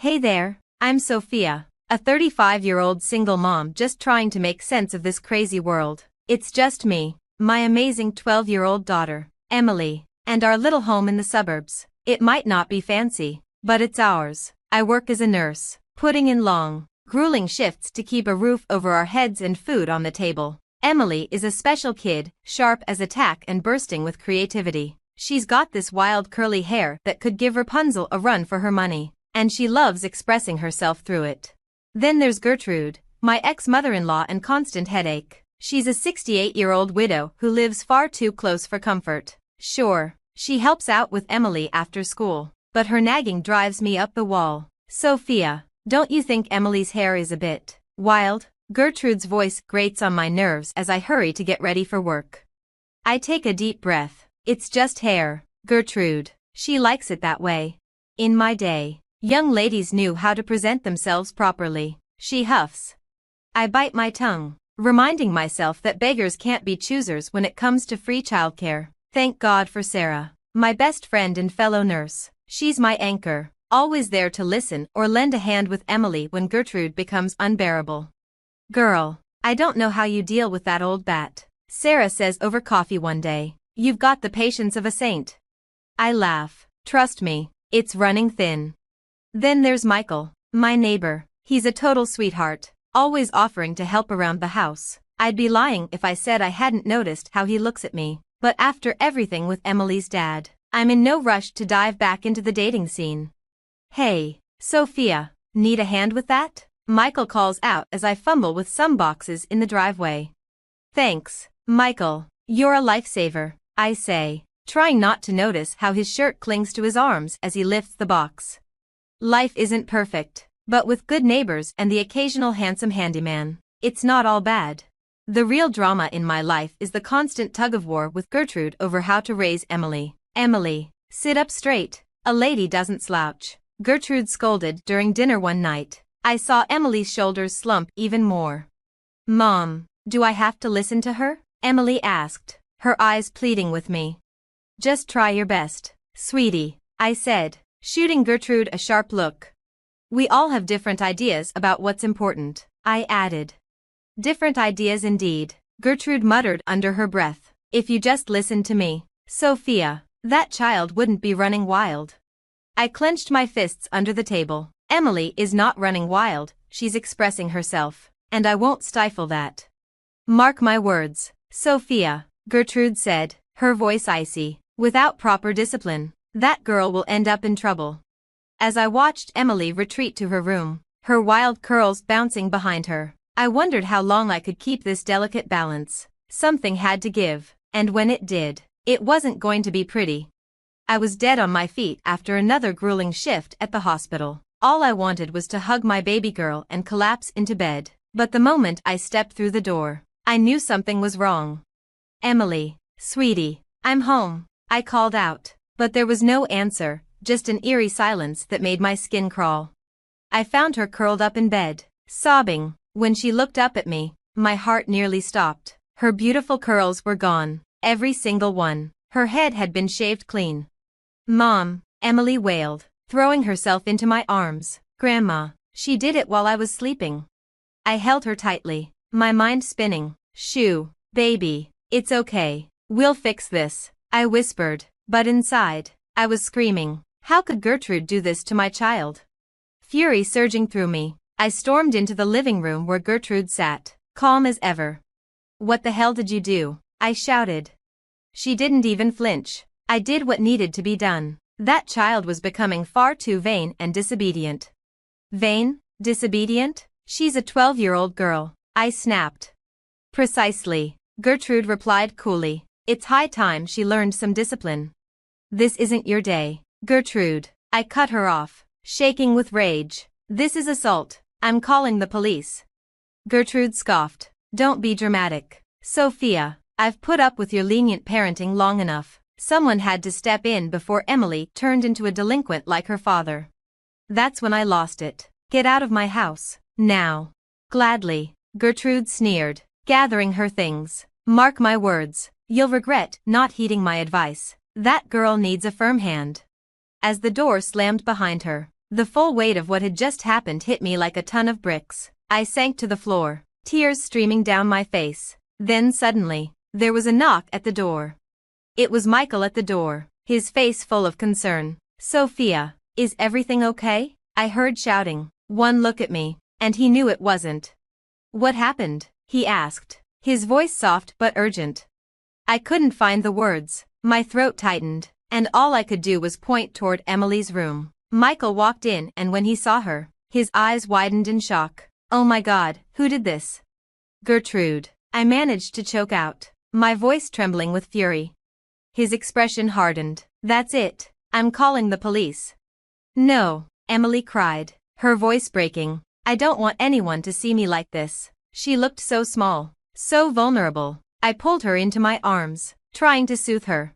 Hey there, I'm Sophia, a 35-year-old single mom just trying to make sense of this crazy world. It's just me, my amazing 12-year-old daughter, Emily, and our little home in the suburbs. It might not be fancy, but it's ours. I work as a nurse, putting in long, grueling shifts to keep a roof over our heads and food on the table. Emily is a special kid, sharp as a tack and bursting with creativity. She's got this wild curly hair that could give Rapunzel a run for her money, and she loves expressing herself through it. Then there's Gertrude, my ex-mother-in-law and constant headache. She's a 68-year-old widow who lives far too close for comfort. Sure, she helps out with Emily after school, but her nagging drives me up the wall. Sophia, don't you think Emily's hair is a bit wild? Gertrude's voice grates on my nerves as I hurry to get ready for work. I take a deep breath. It's just hair, Gertrude. She likes it that way. In my day, young ladies knew how to present themselves properly. She huffs. I bite my tongue, reminding myself that beggars can't be choosers when it comes to free childcare. Thank God for Sarah, my best friend and fellow nurse. She's my anchor, always there to listen or lend a hand with Emily when Gertrude becomes unbearable. Girl, I don't know how you deal with that old bat, Sarah says over coffee one day. You've got the patience of a saint. I laugh. Trust me, it's running thin. Then there's Michael, my neighbor. He's a total sweetheart, always offering to help around the house. I'd be lying if I said I hadn't noticed how he looks at me. But after everything with Emily's dad, I'm in no rush to dive back into the dating scene. Hey, Sophia, need a hand with that? Michael calls out as I fumble with some boxes in the driveway. Thanks, Michael, you're a lifesaver, I say, trying not to notice how his shirt clings to his arms as he lifts the box. Life isn't perfect, but with good neighbors and the occasional handsome handyman, it's not all bad. The real drama in my life is the constant tug-of-war with Gertrude over how to raise Emily. Emily, sit up straight, a lady doesn't slouch, Gertrude scolded during dinner one night. I saw Emily's shoulders slump even more. Mom, do I have to listen to her? Emily asked, her eyes pleading with me. Just try your best, sweetie, I said, shooting Gertrude a sharp look. We all have different ideas about what's important, I added. Different ideas indeed, Gertrude muttered under her breath. If you just listened to me, Sophia, that child wouldn't be running wild. I clenched my fists under the table. Emily is not running wild, she's expressing herself, and I won't stifle that. Mark my words, Sophia, Gertrude said, her voice icy. Without proper discipline, that girl will end up in trouble. As I watched Emily retreat to her room, her wild curls bouncing behind her, I wondered how long I could keep this delicate balance. Something had to give, and when it did, it wasn't going to be pretty. I was dead on my feet after another grueling shift at the hospital. All I wanted was to hug my baby girl and collapse into bed. But the moment I stepped through the door, I knew something was wrong. Emily, sweetie, I'm home, I called out. But there was no answer, just an eerie silence that made my skin crawl. I found her curled up in bed, sobbing. When she looked up at me, my heart nearly stopped. Her beautiful curls were gone, every single one. Her head had been shaved clean. Mom, Emily wailed, throwing herself into my arms. Grandma, she did it while I was sleeping. I held her tightly, my mind spinning. Shoo, baby, it's okay. We'll fix this, I whispered, but inside, I was screaming. How could Gertrude do this to my child? Fury surging through me, I stormed into the living room where Gertrude sat, calm as ever. What the hell did you do? I shouted. She didn't even flinch. I did what needed to be done. That child was becoming far too vain and disobedient. Vain? Disobedient? She's a 12-year-old girl, I snapped. Precisely, Gertrude replied coolly. It's high time she learned some discipline. This isn't your day, Gertrude. I cut her off, shaking with rage. This is assault. I'm calling the police. Gertrude scoffed. Don't be dramatic. Sophia, I've put up with your lenient parenting long enough. Someone had to step in before Emily turned into a delinquent like her father. That's when I lost it. Get out of my house, now. Gladly, Gertrude sneered, gathering her things. Mark my words, you'll regret not heeding my advice. That girl needs a firm hand. As the door slammed behind her, The full weight of what had just happened hit me like a ton of bricks. I sank to the floor, tears streaming down my face. Then suddenly, there was a knock at the door. It was Michael at the door, his face full of concern. "Sophia, is everything okay?" I heard shouting. One look at me, and he knew it wasn't. "What happened?" he asked, his voice soft but urgent. I couldn't find the words, my throat tightened, and all I could do was point toward Emily's room. Michael walked in, and when he saw her, his eyes widened in shock. "Oh my God, who did this?" "Gertrude," I managed to choke out, my voice trembling with fury. His expression hardened. "That's it, I'm calling the police." "No," Emily cried, her voice breaking. "I don't want anyone to see me like this." She looked so small, so vulnerable. I pulled her into my arms, trying to soothe her.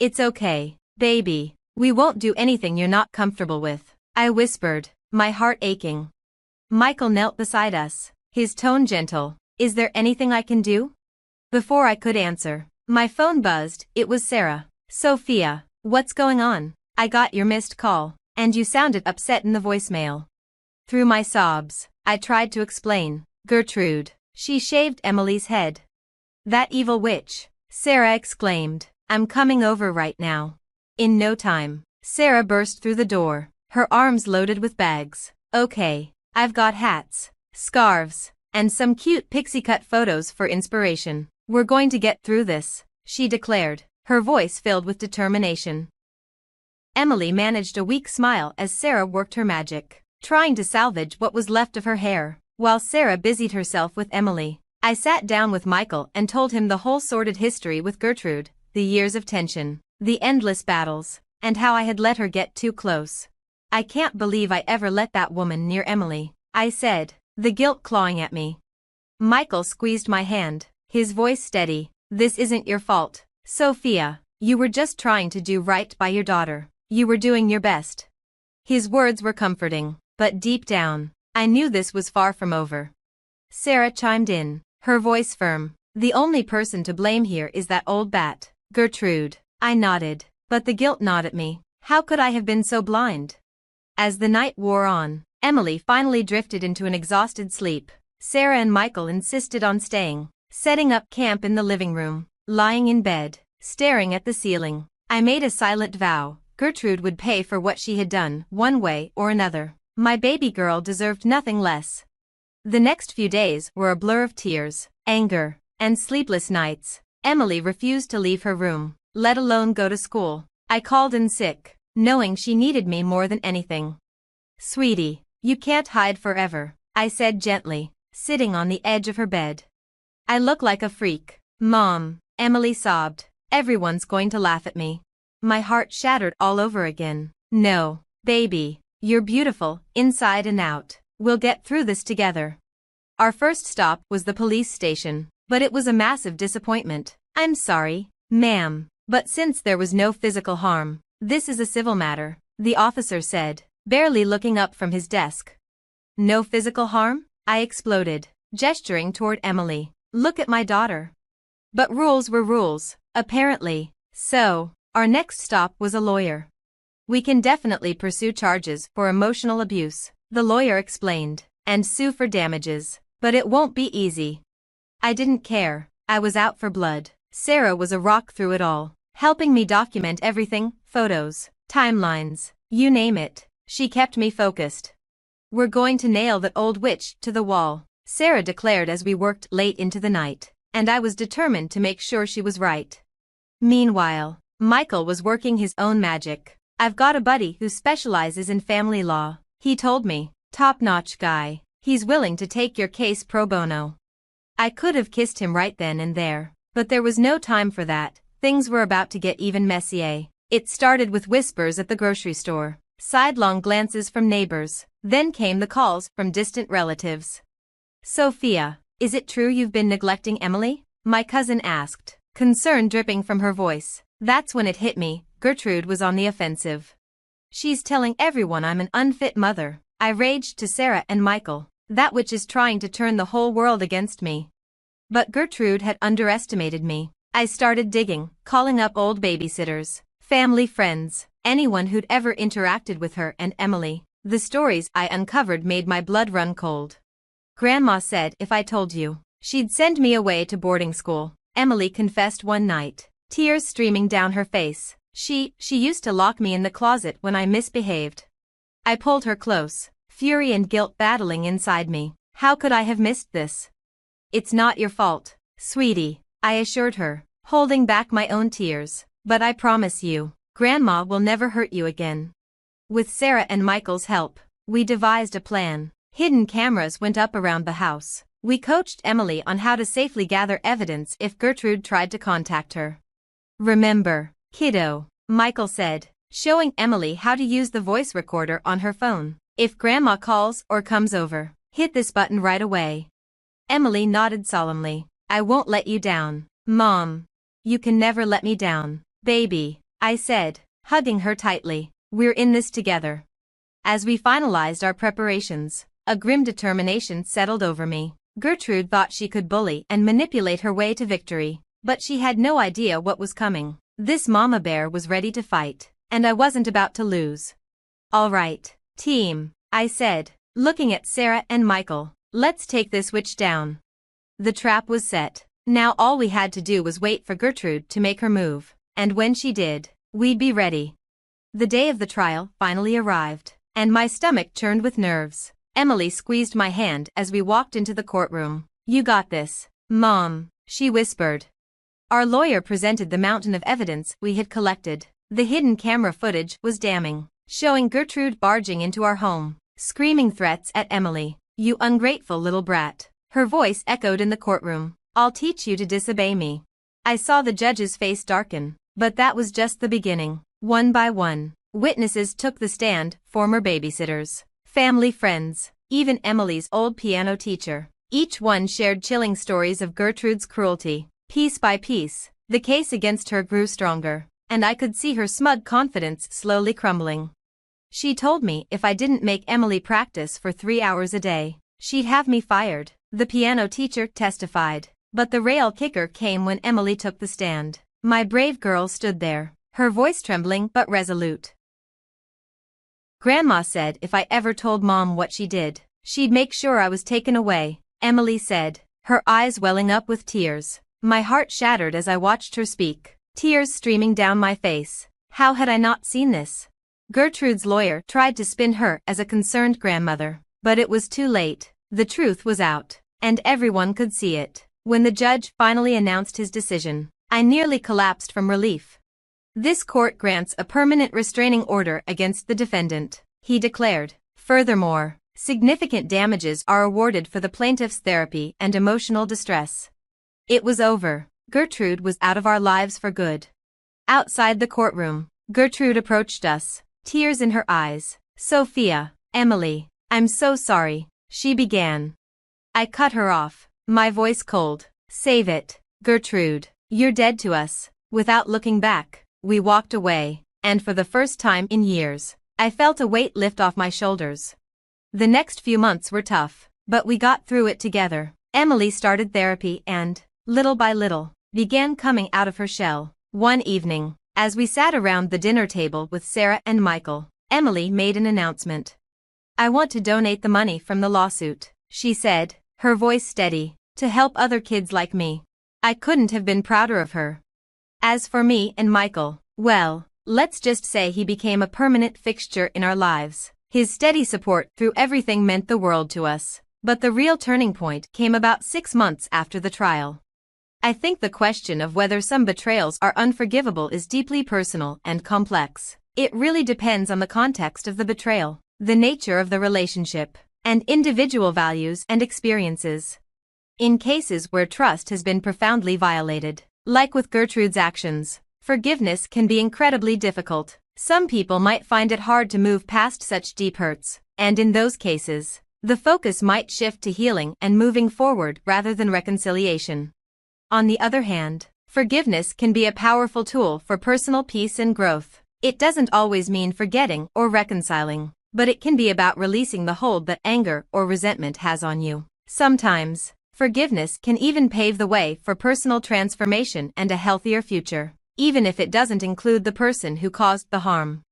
"It's okay, baby. We won't do anything you're not comfortable with," I whispered, my heart aching. Michael knelt beside us, his tone gentle. "Is there anything I can do?" Before I could answer, my phone buzzed. It was Sarah. "Sophia, what's going on? I got your missed call, and you sounded upset in the voicemail." Through my sobs, I tried to explain. "Gertrude, she shaved Emily's head." "That evil witch," Sarah exclaimed. "I'm coming over right now." In no time, Sarah burst through the door, her arms loaded with bags. "Okay, I've got hats, scarves, and some cute pixie-cut photos for inspiration. We're going to get through this," she declared, her voice filled with determination. Emily managed a weak smile as Sarah worked her magic, trying to salvage what was left of her hair, while Sarah busied herself with Emily. I sat down with Michael and told him the whole sordid history with Gertrude, the years of tension, the endless battles, and how I had let her get too close. "I can't believe I ever let that woman near Emily," I said, the guilt clawing at me. Michael squeezed my hand, his voice steady. "This isn't your fault, Sophia. You were just trying to do right by your daughter. You were doing your best." His words were comforting, but deep down, I knew this was far from over. Sarah chimed in, her voice firm. "The only person to blame here is that old bat, Gertrude." I nodded, but the guilt gnawed at me. How could I have been so blind? As the night wore on, Emily finally drifted into an exhausted sleep. Sarah and Michael insisted on staying, setting up camp in the living room. Lying in bed, staring at the ceiling, I made a silent vow. Gertrude would pay for what she had done, one way or another. My baby girl deserved nothing less. The next few days were a blur of tears, anger, and sleepless nights. Emily refused to leave her room, let alone go to school. I called in sick, knowing she needed me more than anything. "Sweetie, you can't hide forever," I said gently, sitting on the edge of her bed. "I look like a freak." "Mom," Emily sobbed, "everyone's going to laugh at me." My heart shattered all over again. "No, baby, you're beautiful, inside and out. We'll get through this together." Our first stop was the police station, but it was a massive disappointment. "I'm sorry, ma'am, but since there was no physical harm, this is a civil matter," the officer said, barely looking up from his desk. "No physical harm?" I exploded, gesturing toward Emily. "Look at my daughter." But rules were rules, apparently. So, our next stop was a lawyer. "We can definitely pursue charges for emotional abuse," the lawyer explained, "and sue for damages, but it won't be easy." I didn't care. I was out for blood. Sarah was a rock through it all, helping me document everything, photos, timelines, you name it. She kept me focused. "We're going to nail that old witch to the wall," Sarah declared as we worked late into the night, and I was determined to make sure she was right. Meanwhile, Michael was working his own magic. "I've got a buddy who specializes in family law," he told me. "Top-notch guy. He's willing to take your case pro bono." I could have kissed him right then and there, but there was no time for that. Things were about to get even messier. It started with whispers at the grocery store, sidelong glances from neighbors, then came the calls from distant relatives. "Sophia, is it true you've been neglecting Emily?" my cousin asked, concern dripping from her voice. That's when it hit me. Gertrude was on the offensive. "She's telling everyone I'm an unfit mother," I raged to Sarah and Michael. "That witch is trying to turn the whole world against me." But Gertrude had underestimated me. I started digging, calling up old babysitters, family friends, anyone who'd ever interacted with her and Emily. The stories I uncovered made my blood run cold. Grandma said if I told you, she'd send me away to boarding school, Emily confessed one night, tears streaming down her face. She used to lock me in the closet when I misbehaved. I pulled her close, fury and guilt battling inside me. How could I have missed this? It's not your fault, sweetie, I assured her, holding back my own tears. But I promise you, Grandma will never hurt you again. With Sarah and Michael's help, we devised a plan. Hidden cameras went up around the house. We coached Emily on how to safely gather evidence if Gertrude tried to contact her. Remember, kiddo, Michael said, showing Emily how to use the voice recorder on her phone. If Grandma calls or comes over, hit this button right away. Emily nodded solemnly. I won't let you down, Mom. You can never let me down, baby, I said, hugging her tightly. We're in this together. As we finalized our preparations, a grim determination settled over me. Gertrude thought she could bully and manipulate her way to victory, but she had no idea what was coming. This mama bear was ready to fight, and I wasn't about to lose. All right, team, I said, looking at Sarah and Michael, let's take this witch down. The trap was set. Now all we had to do was wait for Gertrude to make her move, and when she did, we'd be ready. The day of the trial finally arrived, and my stomach churned with nerves. Emily squeezed my hand as we walked into the courtroom. You got this, Mom, she whispered. Our lawyer presented the mountain of evidence we had collected. The hidden camera footage was damning, showing Gertrude barging into our home, screaming threats at Emily. You ungrateful little brat. Her voice echoed in the courtroom. I'll teach you to disobey me. I saw the judge's face darken, but that was just the beginning. One by one, witnesses took the stand, former babysitters, family friends, even Emily's old piano teacher. Each one shared chilling stories of Gertrude's cruelty. Piece by piece, the case against her grew stronger, and I could see her smug confidence slowly crumbling. She told me if I didn't make Emily practice for 3 hours a day, she'd have me fired, the piano teacher testified. But the rail kicker came when Emily took the stand. My brave girl stood there, her voice trembling but resolute. Grandma said if I ever told Mom what she did, she'd make sure I was taken away, Emily said, her eyes welling up with tears. My heart shattered as I watched her speak, tears streaming down my face. How had I not seen this? Gertrude's lawyer tried to spin her as a concerned grandmother, but it was too late. The truth was out, and everyone could see it. When the judge finally announced his decision, I nearly collapsed from relief. This court grants a permanent restraining order against the defendant, he declared. Furthermore, significant damages are awarded for the plaintiff's therapy and emotional distress. It was over. Gertrude was out of our lives for good. Outside the courtroom, Gertrude approached us, tears in her eyes. Sophia, Emily, I'm so sorry, she began. I cut her off, my voice cold. Save it, Gertrude, you're dead to us. Without looking back, we walked away, and for the first time in years, I felt a weight lift off my shoulders. The next few months were tough, but we got through it together. Emily started therapy and, little by little, began coming out of her shell. One evening, as we sat around the dinner table with Sarah and Michael, Emily made an announcement. I want to donate the money from the lawsuit, she said, her voice steady, to help other kids like me. I couldn't have been prouder of her. As for me and Michael, well, let's just say he became a permanent fixture in our lives. His steady support through everything meant the world to us. But the real turning point came about 6 months after the trial. I think the question of whether some betrayals are unforgivable is deeply personal and complex. It really depends on the context of the betrayal, the nature of the relationship, and individual values and experiences. In cases where trust has been profoundly violated, like with Gertrude's actions, forgiveness can be incredibly difficult. Some people might find it hard to move past such deep hurts, and in those cases, the focus might shift to healing and moving forward rather than reconciliation. On the other hand, forgiveness can be a powerful tool for personal peace and growth. It doesn't always mean forgetting or reconciling, but it can be about releasing the hold that anger or resentment has on you. Sometimes, forgiveness can even pave the way for personal transformation and a healthier future, even if it doesn't include the person who caused the harm.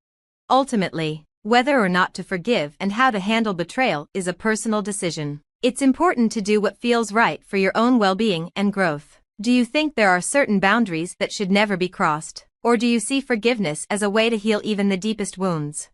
Ultimately, Whether or not to forgive and how to handle betrayal is a personal decision. It's important to do what feels right for your own well-being and growth. Do you think there are certain boundaries that should never be crossed? Or do you see forgiveness as a way to heal even the deepest wounds?